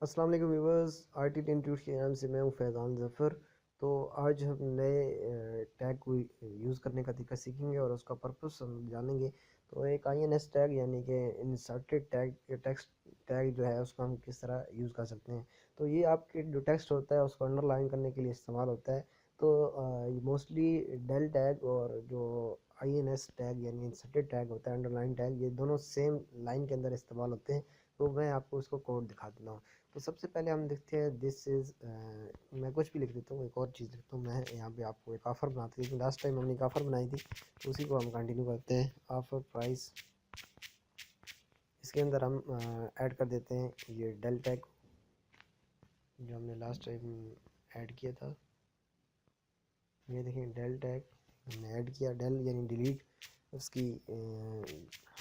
अस्सलाम वालेकुम viewers, RT ten tweet के नाम से मैं हूं फैज़ान ज़फ़र। तो आज हम नए टैग को यूज़ करने का तरीका सीखेंगे और उसका पर्पस हम जानेंगे। तो एक आईएनएस टैग यानी कि इंसर्टेड टैग, टेक्स्ट टैग जो है उसको हम किस तरह यूज़ कर सकते हैं। तो ये आपके जो टेक्स्ट होता है उसको अंडरलाइन करने के लिए इस्तेमाल होता है। तो मोस्टली डेल टैग और जो आईएनएस टैग यानी इंसर्टेड टैग होता है, अंडरलाइन टैग, ये दोनों सेम लाइन के अंदर इस्तेमाल होते हैं। तो मैं आपको उसको कोड दिखा देता हूँ। तो सबसे पहले हम देखते हैं दिस इज़, मैं कुछ भी लिख देता हूँ, एक और चीज़ लिखता हूँ। मैं यहाँ पे आपको एक ऑफ़र बनाती हूँ, लास्ट टाइम हमने एक ऑफ़र बनाई थी तो उसी को हम कंटिन्यू करते हैं। ऑफ़र प्राइस, इसके अंदर हम ऐड कर देते हैं ये डेल टैग जो हमने लास्ट टाइम ऐड किया था। ये देखें डेल टैग हमने ऐड किया, डेल यानी डिलीट उसकी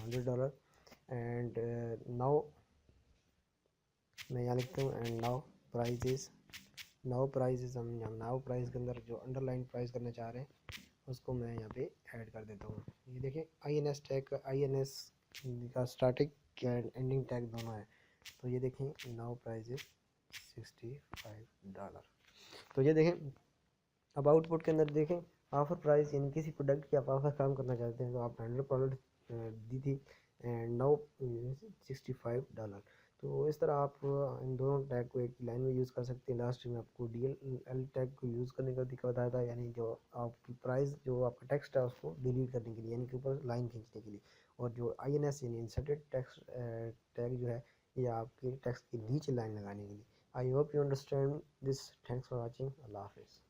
$100। एंड नाउ मैं यहाँ लिखता हूँ and now prices, now prices, हम यहाँ नाउ प्राइस के अंदर जो अंडरलाइन प्राइस करना चाह रहे हैं उसको मैं यहाँ पे ऐड कर देता हूँ। ये देखें आईएनएस टैग, आईएनएस का स्टार्टिंग एंड एंडिंग टैग दोनों है। तो ये देखें नाउ प्राइजेस $65। तो ये देखें अब आउटपुट के अंदर देखें ऑफर प्राइस यानी किसी प्रोडक्ट की आप ऑफर काम करना चाहते हैं तो आप 100 दी थी एंड नाउ $65। तो इस तरह आप इन दोनों टैग को एक लाइन में यूज़ कर सकते हैं। लास्ट में आपको DL टैग को यूज़ करने का तरीका बताया था, यानी जो आपकी प्राइस जो आपका टेक्स्ट है उसको डिलीट करने के लिए, यानी कि ऊपर लाइन खींचने के लिए। और जो INS यानी इंसर्टेड टेक्स्ट टैग जो है ये आपके टेक्स्ट के नीचे लाइन लगाने के लिए। I hope you understand this. Thanks for watching. अल्लाह हाफिज़।